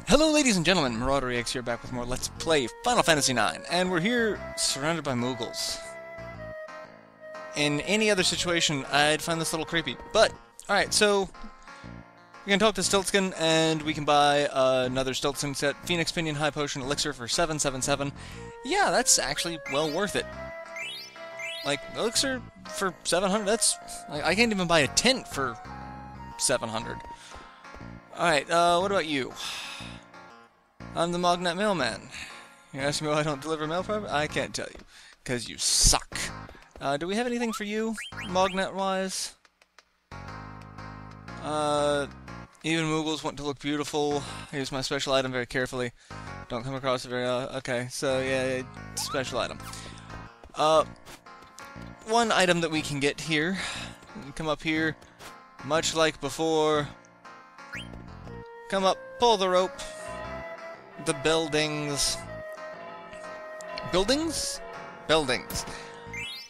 Hello ladies and gentlemen, MarauderEX here, back with more Let's Play Final Fantasy IX, and we're here surrounded by Moogles. In any other situation, I'd find this a little creepy, but, alright, so we can talk to Stiltskin, and we can buy another Stiltskin set, Phoenix Pinion High Potion Elixir for 777. Yeah, that's actually well worth it. Like, Elixir for 700, that's... I can't even buy a tent for 700. Alright, what about you? I'm the Mognet Mailman. You're asking me why I don't deliver mail properly? I can't tell you. Because you suck. Do we have anything for you, Mognet-wise? Even Moogles want to look beautiful. I use my special item very carefully. Don't come across it very... okay, so yeah, special item. One item that we can get here. Come up here. Much like before. Come up, pull the rope. The buildings. Buildings? Buildings.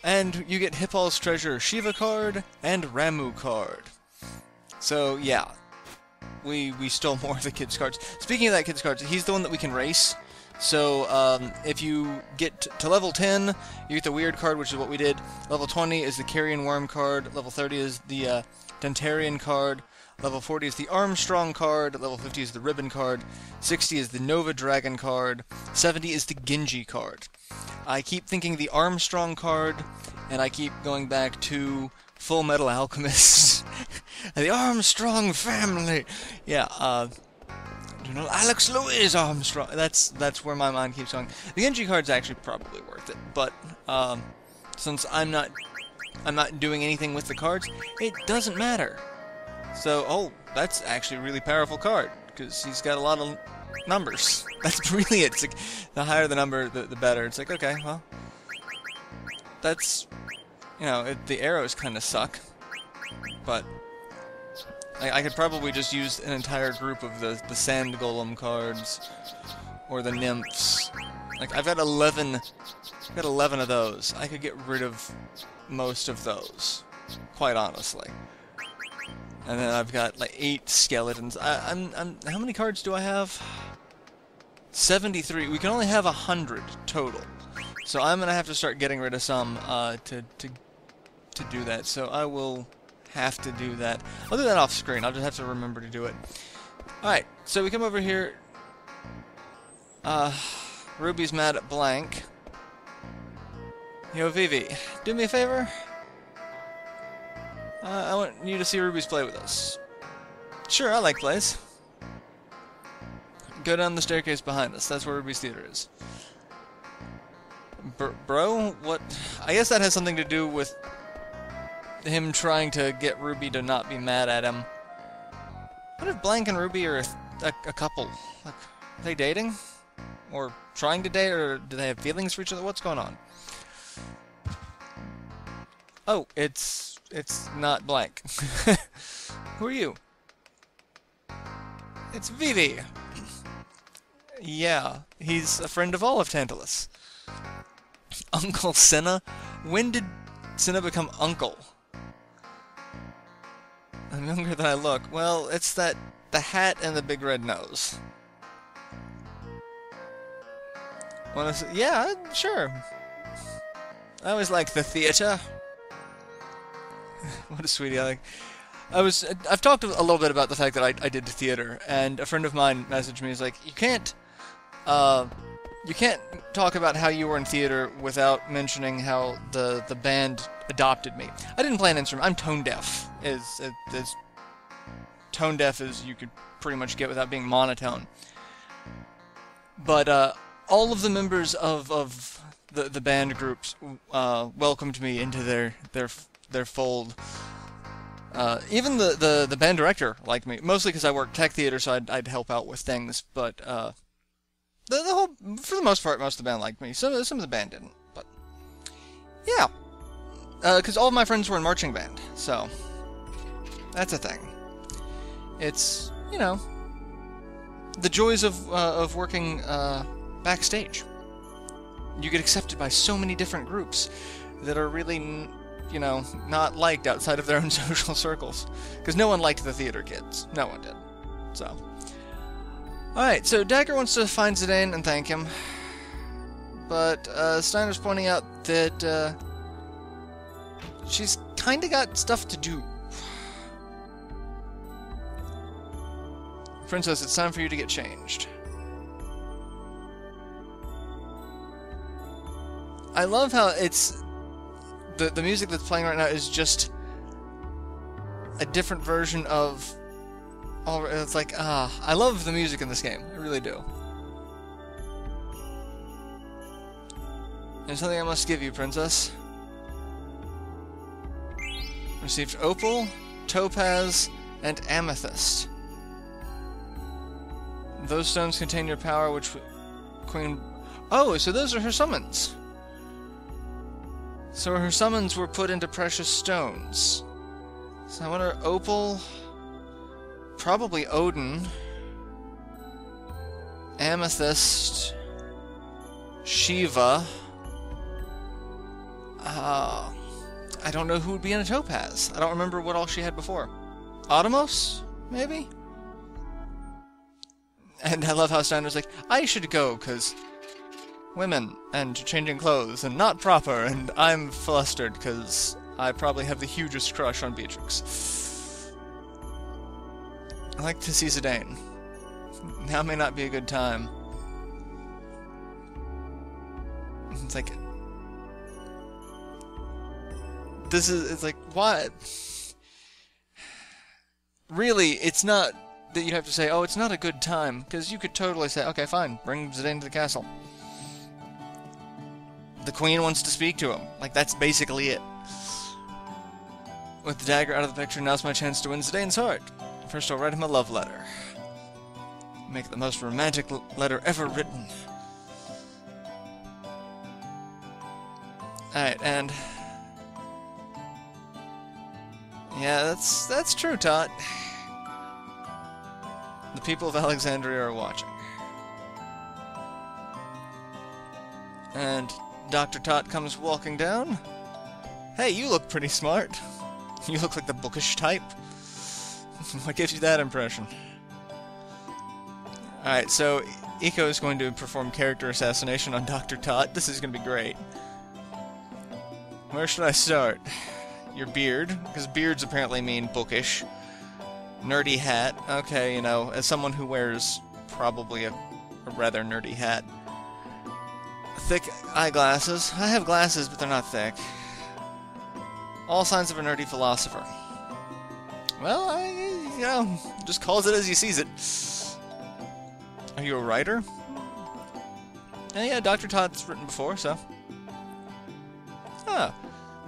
And you get Hippol's Treasure Shiva card and Ramu card. So, yeah. We stole more of the kid's cards. Speaking of that kid's cards, he's the one that we can race. So, if you get to level 10, you get the Weird card, which is what we did. Level 20 is the Carrion Worm card. Level 30 is the Dentarian card. Level 40 is the Armstrong card, level 50 is the Ribbon card, 60 is the Nova Dragon card, 70 is the Genji card. I keep thinking the Armstrong card, and I keep going back to Full Metal Alchemist. The Armstrong family! Yeah, you know, Alex Louis Armstrong. That's where my mind keeps going. The Genji card's actually probably worth it, but since I'm not doing anything with the cards, it doesn't matter. So, oh, that's actually a really powerful card, because he's got a lot of numbers. That's really it. It's like, the higher the number, the better. It's like, okay, well, that's, you know, the arrows kind of suck, but I could probably just use an entire group of the Sand Golem cards, or the Nymphs. Like, I've got 11 of those. I could get rid of most of those, quite honestly. And then I've got like 8 skeletons. How many cards do I have? 73. We can only have 100 total. So I'm gonna have to start getting rid of some to do that. So I will have to do that. I'll do that off screen. I'll just have to remember to do it. Alright, so we come over here. Ruby's mad at Blank. Yo, Vivi, do me a favor? I want you to see Ruby's play with us. Sure, I like plays. Go down the staircase behind us. That's where Ruby's theater is. Bro? What? I guess that has something to do with him trying to get Ruby to not be mad at him. What if Blank and Ruby are a couple? Like, are they dating? Or trying to date? Or do they have feelings for each other? What's going on? Oh, it's not Blank. Who are you? It's Vivi. Yeah, he's a friend of all of Tantalus. Uncle Senna? When did Senna become uncle? I'm younger than I look. Well, it's the hat and the big red nose. Wanna see? Yeah, sure. I always liked the theater. What a sweetie. I've talked a little bit about the fact that I did theater, and a friend of mine messaged me. He's like, you can't talk about how you were in theater without mentioning how the band adopted me. I didn't play an instrument. I'm tone deaf. As tone deaf as you could pretty much get without being monotone. But all of the members of the band groups welcomed me into their fold. Even the band director liked me, mostly because I worked tech theater, so I'd help out with things. But for the most part, most of the band liked me. Some of the band didn't, but yeah, because all of my friends were in marching band, so that's a thing. It's, you know, the joys of working backstage. You get accepted by so many different groups that are really you know, not liked outside of their own social circles. Because no one liked the theater kids. No one did. So. Alright, so Dagger wants to find Zidane and thank him. But Steiner's pointing out that she's kinda got stuff to do. Princess, it's time for you to get changed. I love how it's... The music that's playing right now is just a different version of... It's like, I love the music in this game. I really do. There's something I must give you, Princess. Received opal, topaz, and amethyst. Those stones contain your power, which Queen... Oh, so those are her summons. So her summons were put into precious stones. So I wonder, opal... Probably Odin. Amethyst. Shiva. I don't know who would be in a topaz. I don't remember what all she had before. Automos? Maybe? And I love how Steiner's like, I should go, because women, and changing clothes, and not proper, and I'm flustered, because I probably have the hugest crush on Beatrix. I like to see Zidane. Now may not be a good time. It's like... It's like, what? Really, it's not that you have to say, oh, it's not a good time, because you could totally say, okay, fine, bring Zidane to the castle. The queen wants to speak to him. Like, that's basically it. With the dagger out of the picture, now's my chance to win Zidane's heart. First, I'll write him a love letter. Make it the most romantic letter ever written. Alright, and... yeah, that's true, Tot. The people of Alexandria are watching. And Dr. Tot comes walking down. Hey, you look pretty smart. You look like the bookish type. What gives you that impression? Alright, so Eiko is going to perform character assassination on Dr. Tot. This is going to be great. Where should I start? Your beard, because beards apparently mean bookish. Nerdy hat. Okay, you know, as someone who wears probably a rather nerdy hat. Thick eyeglasses. I have glasses, but they're not thick. All signs of a nerdy philosopher. Well, you know, just calls it as he sees it. Are you a writer? Yeah, Dr. Tot's written before, so... Ah.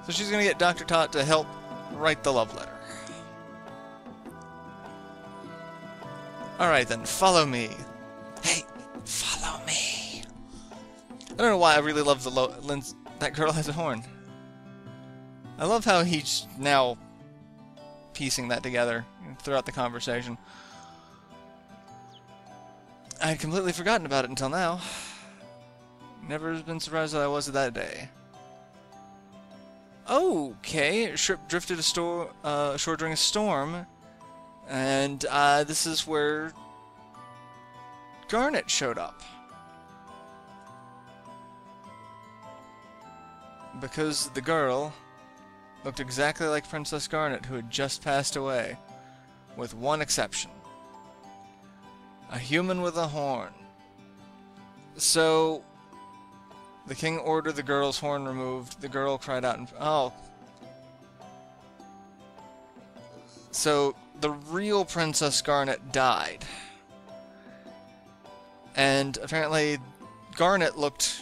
So she's gonna get Dr. Tot to help write the love letter. Alright then, follow me. Hey, follow me. I don't know why I really love the that girl has a horn. I love how he's now piecing that together throughout the conversation. I had completely forgotten about it until now. Never been surprised that I was that day. Okay, ship drifted ashore during a storm, and this is where Garnet showed up. Because the girl looked exactly like Princess Garnet, who had just passed away, with one exception. A human with a horn. So... the king ordered the girl's horn removed. The girl cried out and... oh. So, the real Princess Garnet died. And apparently, Garnet looked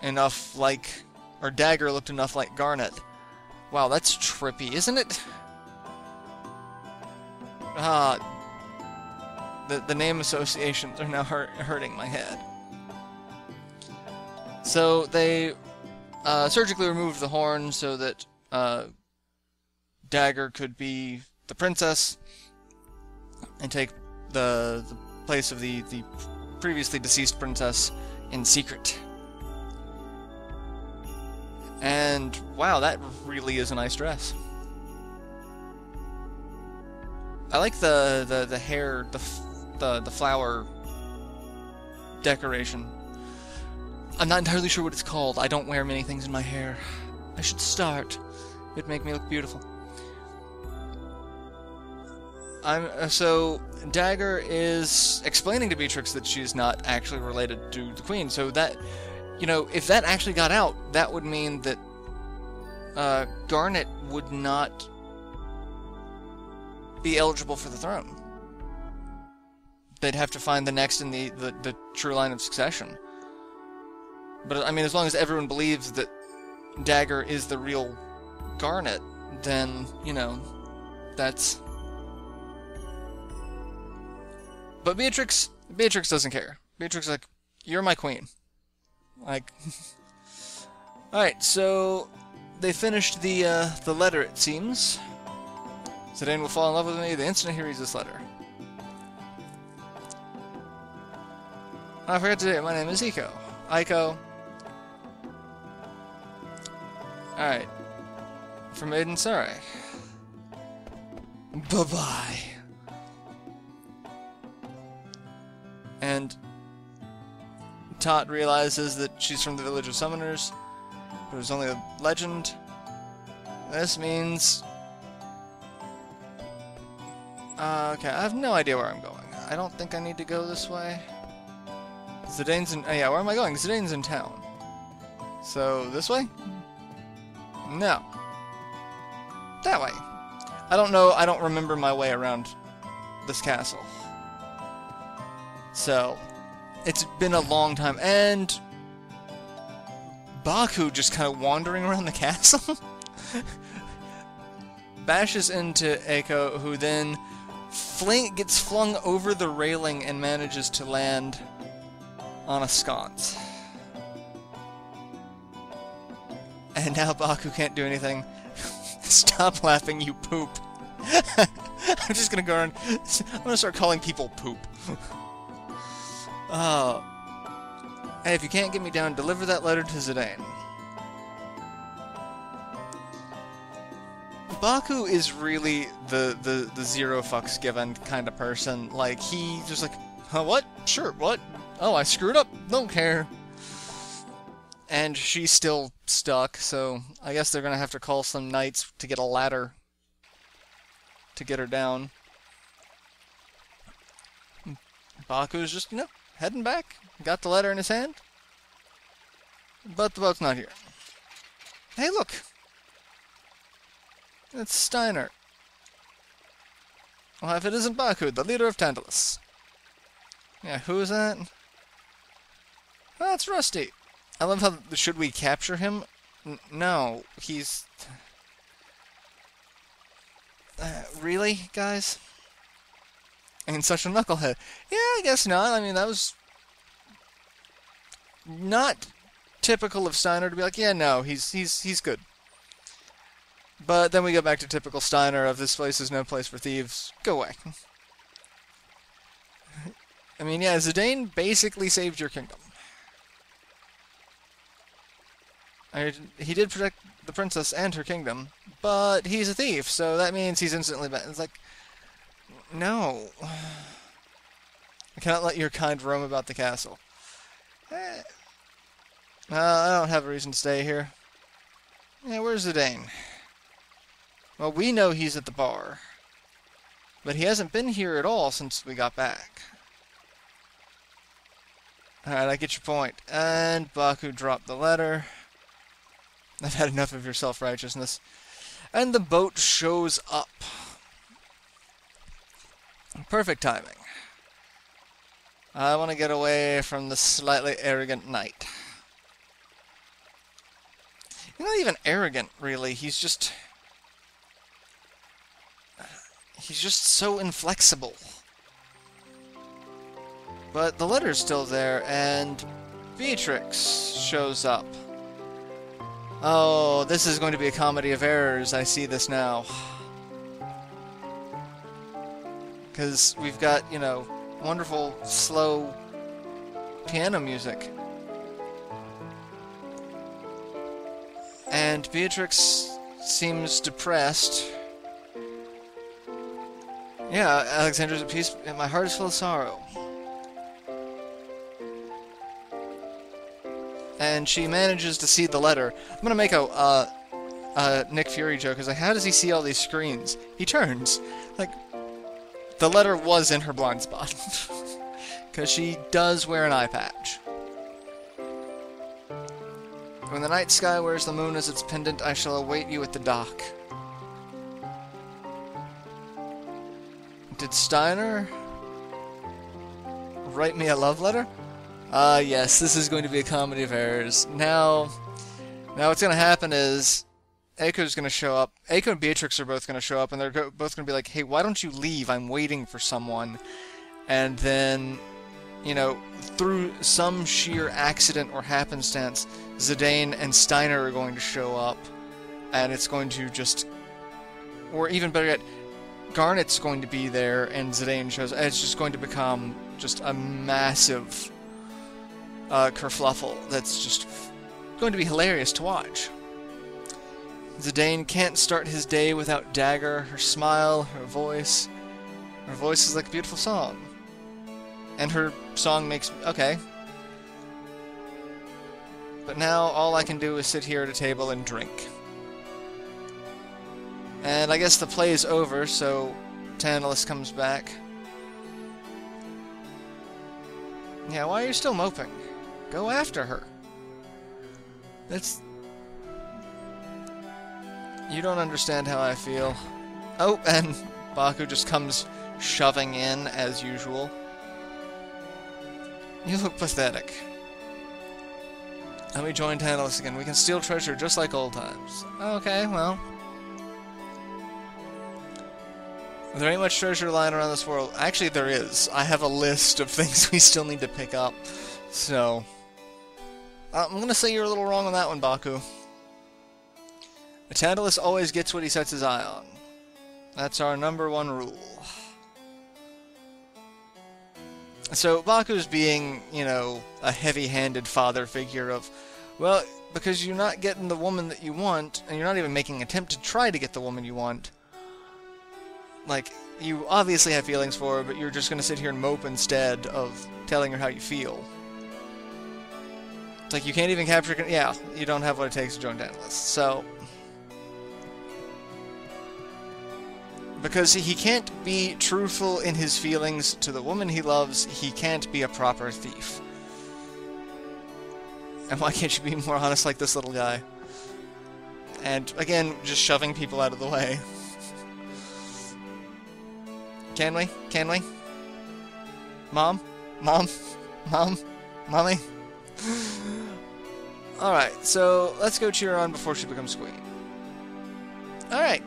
enough like... or Dagger looked enough like Garnet. Wow, that's trippy, isn't it? The name associations are now hurting my head. So they surgically removed the horn so that Dagger could be the princess and take the place of the previously deceased princess in secret. And wow, that really is a nice dress. I like the hair, the flower decoration. I'm not entirely sure what it's called. I don't wear many things in my hair. I should start. It'd make me look beautiful. So Dagger is explaining to Beatrix that she's not actually related to the Queen. So that, you know, if that actually got out, that would mean that Garnet would not be eligible for the throne. They'd have to find the next in the true line of succession. But I mean, as long as everyone believes that Dagger is the real Garnet, then, you know, that's... But Beatrix doesn't care. Beatrix is like, you're my queen. Like... Alright, so... They finished the letter, it seems. Zidane will fall in love with me the instant he reads this letter. I forgot to say, my name is Eiko. Aiko. Alright. From Aiden Sarai. Bye-bye. And Tot realizes that she's from the village of summoners, but it was only a legend. This means... okay, I have no idea where I'm going. I don't think I need to go this way. Zidane's in... yeah, where am I going? Zidane's in town. So, this way? No. That way. I don't know, I don't remember my way around this castle. So, it's been a long time, and... Baku just kind of wandering around the castle? Bashes into Eiko, who then gets flung over the railing and manages to land on a sconce. And now Baku can't do anything. Stop laughing, you poop. I'm just gonna go around... I'm gonna start calling people poop. Hey, if you can't get me down, deliver that letter to Zidane. Baku is really the zero fucks given kind of person. Like, he just like, huh, what? Sure, what? Oh, I screwed up. Don't care. And she's still stuck, so I guess they're gonna have to call some knights to get a ladder to get her down. Baku's just, you know, heading back. Got the letter in his hand. But the boat's not here. Hey, look! It's Steiner. Well, if it isn't Baku, the leader of Tantalus. Yeah, who is that? Oh, it's Rusty. I love how... Should we capture him? No, he's... really, guys? I mean, such a knucklehead. Yeah, I guess not. I mean, that was... not typical of Steiner to be like, yeah, no, he's good. But then we go back to typical Steiner of this place is no place for thieves. Go away. I mean, yeah, Zidane basically saved your kingdom. He did protect the princess and her kingdom, but he's a thief, so that means he's instantly bad. It's like, no. I cannot let your kind roam about the castle. I don't have a reason to stay here. Yeah, where's Zidane? Well, we know he's at the bar. But he hasn't been here at all since we got back. Alright, I get your point. And Baku dropped the letter. I've had enough of your self-righteousness. And the boat shows up. Perfect timing. I want to get away from the slightly arrogant knight. He's not even arrogant, really. He's just so inflexible. But the letter's still there, and Beatrix shows up. Oh, this is going to be a comedy of errors. I see this now. Because we've got, you know, wonderful, slow piano music. And Beatrix seems depressed. Yeah, Alexandra's at peace, and my heart is full of sorrow. And she manages to see the letter. I'm gonna make a Nick Fury joke. Is like, how does he see all these screens? He turns. Like, the letter was in her blind spot. Because she does wear an eye patch. When the night sky wears the moon as its pendant, I shall await you at the dock. Did Steiner write me a love letter? Yes, this is going to be a comedy of errors. Now what's going to happen is Eiko's going to show up. Eiko and Beatrix are both going to show up, and they're both going to be like, hey, why don't you leave? I'm waiting for someone. And then, you know, through some sheer accident or happenstance, Zidane and Steiner are going to show up, and it's going to just... Or even better yet, Garnet's going to be there, and Zidane shows... It's just going to become just a massive kerfluffle that's just going to be hilarious to watch. Zidane can't start his day without Dagger, her smile, her voice. Her voice is like a beautiful song. And her song makes... Okay. But now all I can do is sit here at a table and drink. And I guess the play is over, so Tantalus comes back. Yeah, why are you still moping? Go after her. That's... You don't understand how I feel. Oh, and Baku just comes shoving in, as usual. You look pathetic. Let me join Tantalus again. We can steal treasure just like old times. Okay, well. There ain't much treasure lying around this world. Actually, there is. I have a list of things we still need to pick up. So, I'm gonna say you're a little wrong on that one, Baku. Tantalus always gets what he sets his eye on. That's our #1 rule. So, Baku's being, you know, a heavy-handed father figure of, well, because you're not getting the woman that you want, and you're not even making an attempt to try to get the woman you want. Like, you obviously have feelings for her, but you're just gonna sit here and mope instead of telling her how you feel. It's like, you can't even capture... Yeah, you don't have what it takes to join Tantalus. So... Because he can't be truthful in his feelings to the woman he loves, he can't be a proper thief. And why can't you be more honest like this little guy? And, again, just shoving people out of the way. Can we? Can we? Mom? Mom? Mom? Mommy? Alright, so let's go cheer her on before she becomes queen. Alright.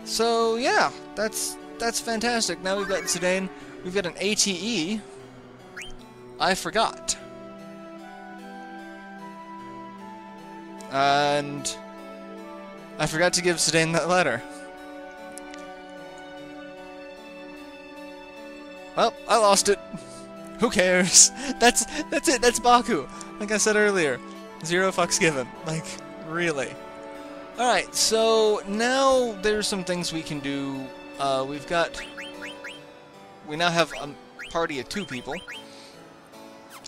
So, yeah, that's fantastic. Now we've got Zidane, we've got an ATE. I forgot. And I forgot to give Zidane that letter. Well, I lost it. Who cares? That's it. That's Baku. Like I said earlier, 0 fucks given. Like, really. Alright, so now there's some things we can do. We now have a party of 2 people.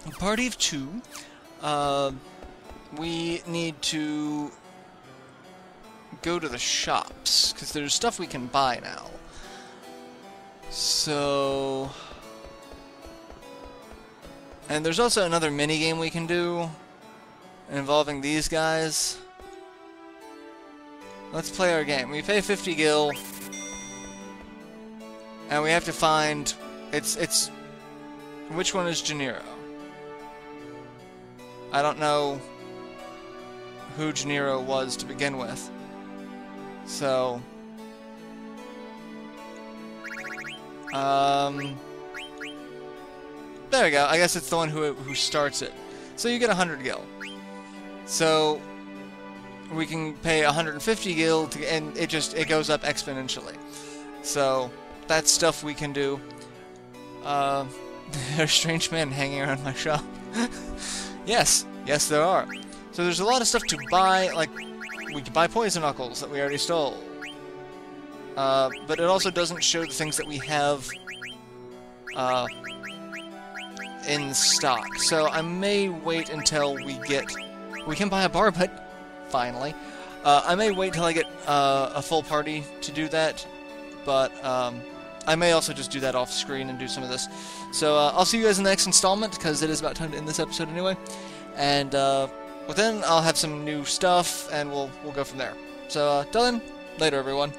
A party of 2. We need to go to the shops, because there's stuff we can buy now. So... And there's also another minigame we can do involving these guys. Let's play our game. We pay 50 gil, and we have to find... It's... Which one is Gennaro? I don't know who Gennaro was to begin with. So... There we go. I guess it's the one who starts it. So you get 100 gil. So... we can pay 150 gil, and it goes up exponentially. So, that's stuff we can do. There's strange men hanging around my shop. Yes, there are. So there's a lot of stuff to buy, like, we can buy poison knuckles that we already stole. But it also doesn't show the things that we have in stock. So I may wait until we can buy a barbet, finally. I may wait till I get a full party to do that, but I may also just do that off screen and do some of this. So I'll see you guys in the next installment, because it is about time to end this episode anyway. And well, then I'll have some new stuff, and we'll go from there. So till then, later everyone.